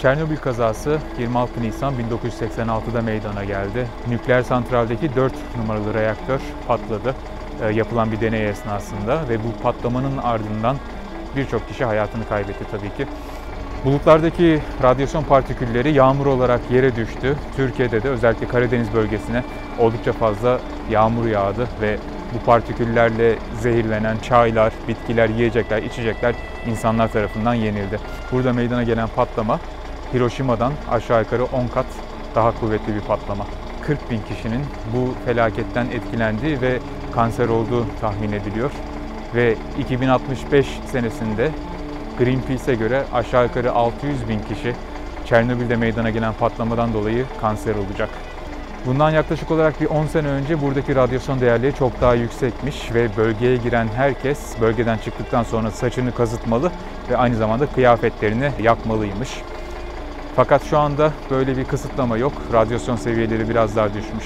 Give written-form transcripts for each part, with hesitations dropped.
Çernobil kazası 26 Nisan 1986'da meydana geldi. Nükleer santraldeki 4 numaralı reaktör patladı yapılan bir deney esnasında ve bu patlamanın ardından birçok kişi hayatını kaybetti tabii ki. Bulutlardaki radyasyon partikülleri yağmur olarak yere düştü. Türkiye'de de özellikle Karadeniz bölgesine oldukça fazla yağmur yağdı ve bu partiküllerle zehirlenen çaylar, bitkiler, yiyecekler, içecekler insanlar tarafından yenildi. Burada meydana gelen patlama Hiroşima'dan aşağı yukarı 10 kat daha kuvvetli bir patlama. 40 bin kişinin bu felaketten etkilendiği ve kanser olduğu tahmin ediliyor. Ve 2065 senesinde Greenpeace'e göre aşağı yukarı 600 bin kişi Çernobil'de meydana gelen patlamadan dolayı kanser olacak. Bundan yaklaşık olarak bir 10 sene önce buradaki radyasyon değerleri çok daha yüksekmiş ve bölgeye giren herkes bölgeden çıktıktan sonra saçını kazıtmalı ve aynı zamanda kıyafetlerini yakmalıymış. Fakat şu anda böyle bir kısıtlama yok. Radyasyon seviyeleri biraz daha düşmüş.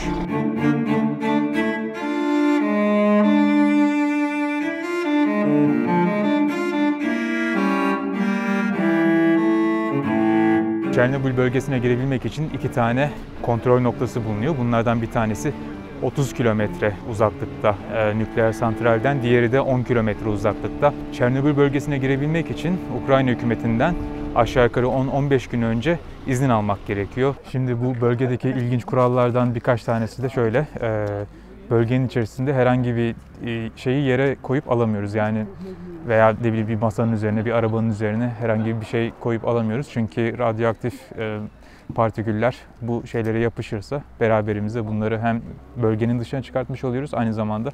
Çernobil bölgesine girebilmek için 2 tane kontrol noktası bulunuyor. Bunlardan bir tanesi 30 kilometre uzaklıkta nükleer santralden, diğeri de 10 kilometre uzaklıkta. Çernobil bölgesine girebilmek için Ukrayna hükümetinden aşağı yukarı 10-15 gün önce izin almak gerekiyor. Şimdi bu bölgedeki ilginç kurallardan birkaç tanesi de şöyle. Bölgenin içerisinde herhangi bir şeyi yere koyup alamıyoruz. Yani veya bir masanın üzerine, bir arabanın üzerine herhangi bir şey koyup alamıyoruz. Çünkü radyoaktif partiküller bu şeylere yapışırsa beraberimize bunları hem bölgenin dışına çıkartmış oluyoruz, aynı zamanda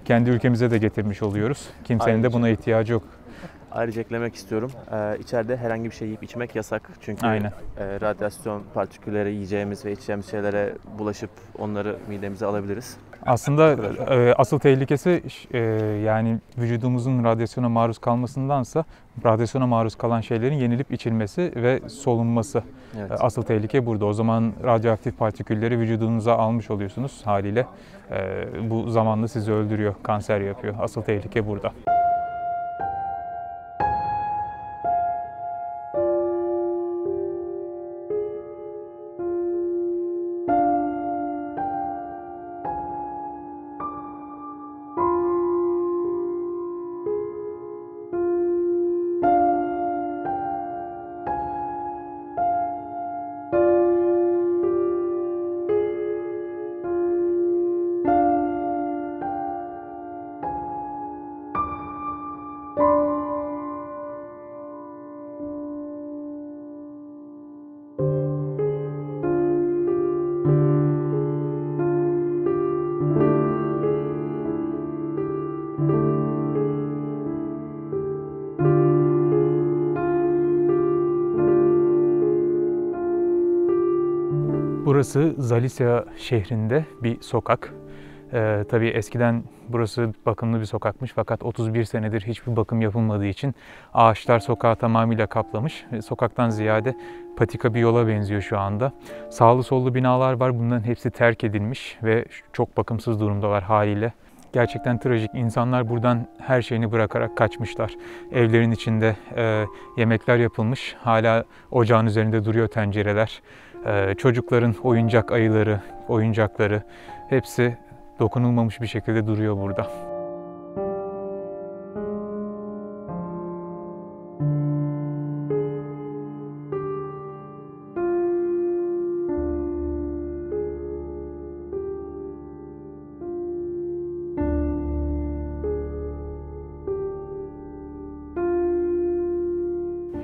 kendi ülkemize de getirmiş oluyoruz. Kimsenin de buna ihtiyacı yok. Ayrıca eklemek istiyorum. İçeride herhangi bir şey yiyip içmek yasak. Çünkü radyasyon partikülleri yiyeceğimiz ve içeceğimiz şeylere bulaşıp onları midemize alabiliriz. Aslında asıl tehlikesi yani vücudumuzun radyasyona maruz kalmasındansa radyasyona maruz kalan şeylerin yenilip içilmesi ve solunması. Evet. Asıl tehlike burada. O zaman radyoaktif partikülleri vücudunuza almış oluyorsunuz haliyle. Bu zamanla sizi öldürüyor, kanser yapıyor. Asıl tehlike burada. Burası Zalisya şehrinde bir sokak. Tabii eskiden burası bakımlı bir sokakmış fakat 31 senedir hiçbir bakım yapılmadığı için ağaçlar sokağı tamamıyla kaplamış. Sokaktan ziyade patika bir yola benziyor şu anda. Sağlı sollu binalar var. Bunların hepsi terk edilmiş ve çok bakımsız durumdalar haliyle. Gerçekten trajik. İnsanlar buradan her şeyini bırakarak kaçmışlar. Evlerin içinde yemekler yapılmış. Hala ocağın üzerinde duruyor tencereler. Çocukların oyuncak ayıları, oyuncakları hepsi dokunulmamış bir şekilde duruyor burada.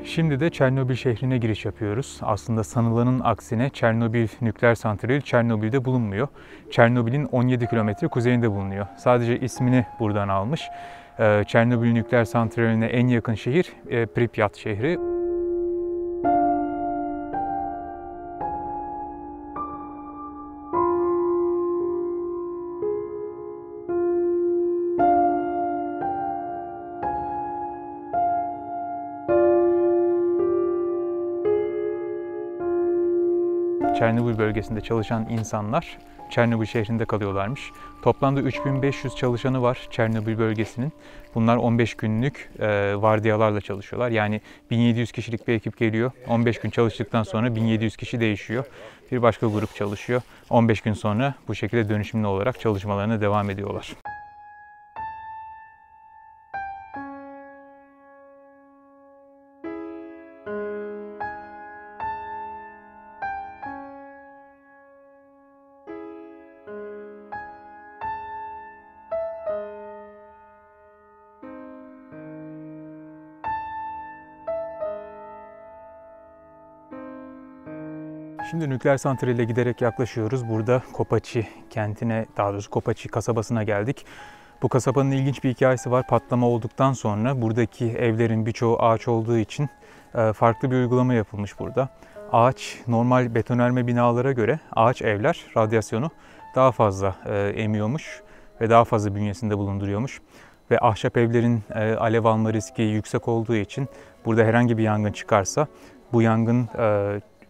Şimdi de Çernobil şehrine giriş yapıyoruz. Aslında sanılanın aksine Çernobil nükleer santrali Çernobil'de bulunmuyor. Çernobil'in 17 kilometre kuzeyinde bulunuyor. Sadece ismini buradan almış. Çernobil nükleer santraline en yakın şehir Pripyat şehri. Çernobil bölgesinde çalışan insanlar Çernobil şehrinde kalıyorlarmış. Toplamda 3500 çalışanı var Çernobil bölgesinin. Bunlar 15 günlük vardiyalarla çalışıyorlar. Yani 1700 kişilik bir ekip geliyor. 15 gün çalıştıktan sonra 1700 kişi değişiyor. Bir başka grup çalışıyor. 15 gün sonra bu şekilde dönüşümlü olarak çalışmalarına devam ediyorlar. Şimdi nükleer santrale giderek yaklaşıyoruz. Burada Kopaçi kentine, daha doğrusu Kopaçi kasabasına geldik. Bu kasabanın ilginç bir hikayesi var. Patlama olduktan sonra buradaki evlerin birçoğu ağaç olduğu için farklı bir uygulama yapılmış burada. Ağaç, normal betonarme binalara göre ağaç evler radyasyonu daha fazla emiyormuş ve daha fazla bünyesinde bulunduruyormuş. Ve ahşap evlerin alev alma riski yüksek olduğu için burada herhangi bir yangın çıkarsa bu yangın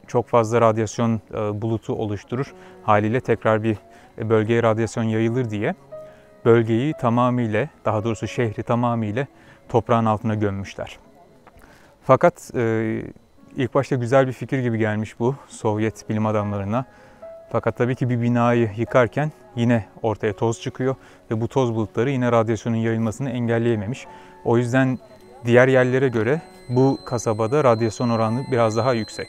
çok fazla radyasyon bulutu oluşturur. Haliyle tekrar bir bölgeye radyasyon yayılır diye bölgeyi tamamıyla, daha doğrusu şehri tamamıyla toprağın altına gömmüşler. Fakat ilk başta güzel bir fikir gibi gelmiş bu Sovyet bilim adamlarına. Fakat tabii ki bir binayı yıkarken yine ortaya toz çıkıyor ve bu toz bulutları yine radyasyonun yayılmasını engelleyememiş. O yüzden diğer yerlere göre bu kasabada radyasyon oranı biraz daha yüksek.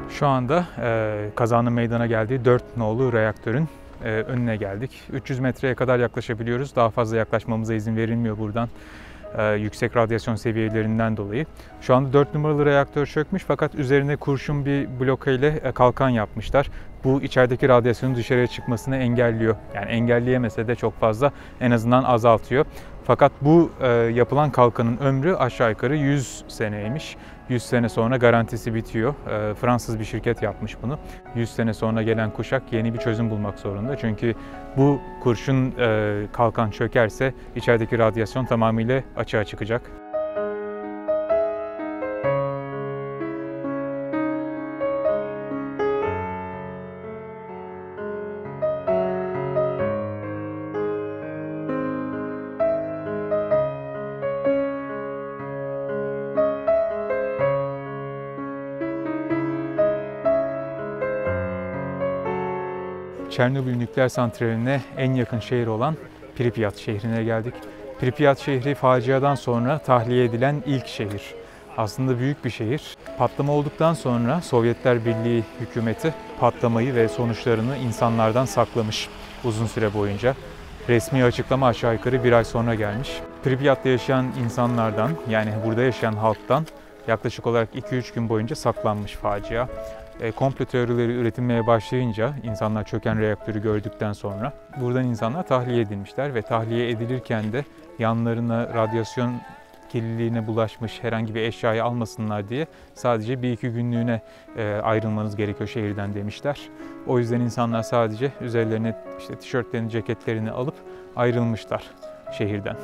Şu anda kazanın meydana geldiği 4 nolu reaktörün önüne geldik. 300 metreye kadar yaklaşabiliyoruz. Daha fazla yaklaşmamıza izin verilmiyor buradan. Yüksek radyasyon seviyelerinden dolayı. Şu anda 4 numaralı reaktör çökmüş fakat üzerine kurşun bir bloka ile kalkan yapmışlar. Bu içerideki radyasyonun dışarıya çıkmasını engelliyor. Yani engelleyemese de çok fazla, en azından azaltıyor. Fakat bu yapılan kalkanın ömrü aşağı yukarı 100 seneymiş. 100 sene sonra garantisi bitiyor. Fransız bir şirket yapmış bunu. 100 sene sonra gelen kuşak yeni bir çözüm bulmak zorunda. Çünkü bu kurşun kalkan çökerse içerideki radyasyon tamamıyla açığa çıkacak. Çernobil nükleer santraline en yakın şehir olan Pripyat şehrine geldik. Pripyat şehri faciadan sonra tahliye edilen ilk şehir. Aslında büyük bir şehir. Patlama olduktan sonra Sovyetler Birliği hükümeti patlamayı ve sonuçlarını insanlardan saklamış uzun süre boyunca. Resmi açıklama aşağı yukarı bir ay sonra gelmiş. Pripyat'ta yaşayan insanlardan, yani burada yaşayan halktan yaklaşık olarak 2-3 gün boyunca saklanmış facia. Komplo teorileri üretilmeye başlayınca, insanlar çöken reaktörü gördükten sonra buradan insanlar tahliye edilmişler ve tahliye edilirken de yanlarına radyasyon kirliliğine bulaşmış herhangi bir eşyayı almasınlar diye sadece 1-2 günlüğüne ayrılmanız gerekiyor şehirden demişler. O yüzden insanlar sadece üzerlerine işte tişörtlerini, ceketlerini alıp ayrılmışlar şehirden.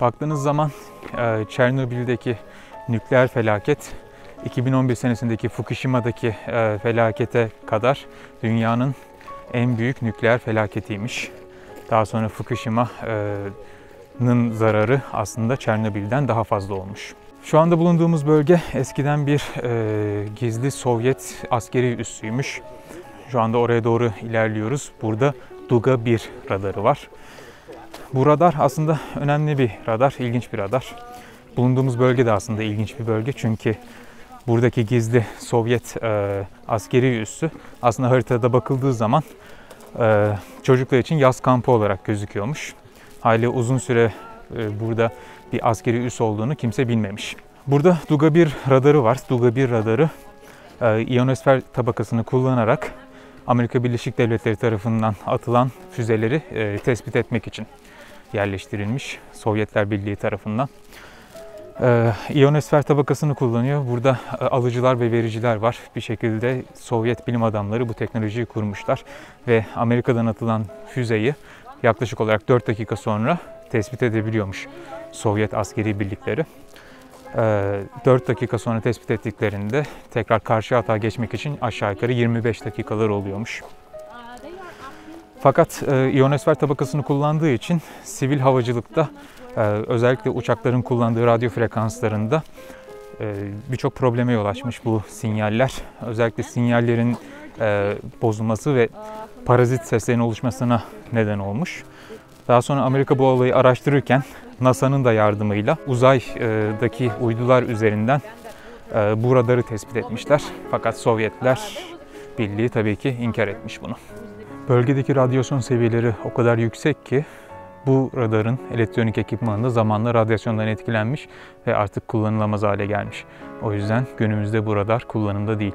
Baktığınız zaman Çernobil'deki nükleer felaket 2011 senesindeki Fukushima'daki felakete kadar dünyanın en büyük nükleer felaketiymiş. Daha sonra Fukushima'nın zararı aslında Çernobil'den daha fazla olmuş. Şu anda bulunduğumuz bölge eskiden bir gizli Sovyet askeri üssüymüş. Şu anda oraya doğru ilerliyoruz. Burada Duga 1 radarı var. Bu radar aslında önemli bir radar, ilginç bir radar. Bulunduğumuz bölge de aslında ilginç bir bölge çünkü buradaki gizli Sovyet askeri üssü aslında haritada bakıldığı zaman çocuklar için yaz kampı olarak gözüküyormuş. Hali uzun süre burada bir askeri üs olduğunu kimse bilmemiş. Burada Duga 1 radarı var. Duga 1 radarı iyonosfer tabakasını kullanarak Amerika Birleşik Devletleri tarafından atılan füzeleri tespit etmek için yerleştirilmiş Sovyetler Birliği tarafından. İyonosfer tabakasını kullanıyor. Burada alıcılar ve vericiler var. Bir şekilde Sovyet bilim adamları bu teknolojiyi kurmuşlar ve Amerika'dan atılan füzeyi yaklaşık olarak 4 dakika sonra tespit edebiliyormuş Sovyet askeri birlikleri. 4 dakika sonra tespit ettiklerinde tekrar karşı atağa geçmek için aşağı yukarı 25 dakikalar oluyormuş. Fakat iyonosfer tabakasını kullandığı için sivil havacılıkta özellikle uçakların kullandığı radyo frekanslarında birçok probleme yol açmış bu sinyaller. Özellikle sinyallerin bozulması ve parazit seslerin oluşmasına neden olmuş. Daha sonra Amerika bu olayı araştırırken NASA'nın da yardımıyla uzaydaki uydular üzerinden bu radarı tespit etmişler. Fakat Sovyetler Birliği tabii ki inkar etmiş bunu. Bölgedeki radyasyon seviyeleri o kadar yüksek ki bu radarın elektronik ekipmanı da zamanla radyasyondan etkilenmiş ve artık kullanılamaz hale gelmiş. O yüzden günümüzde bu radar kullanımda değil.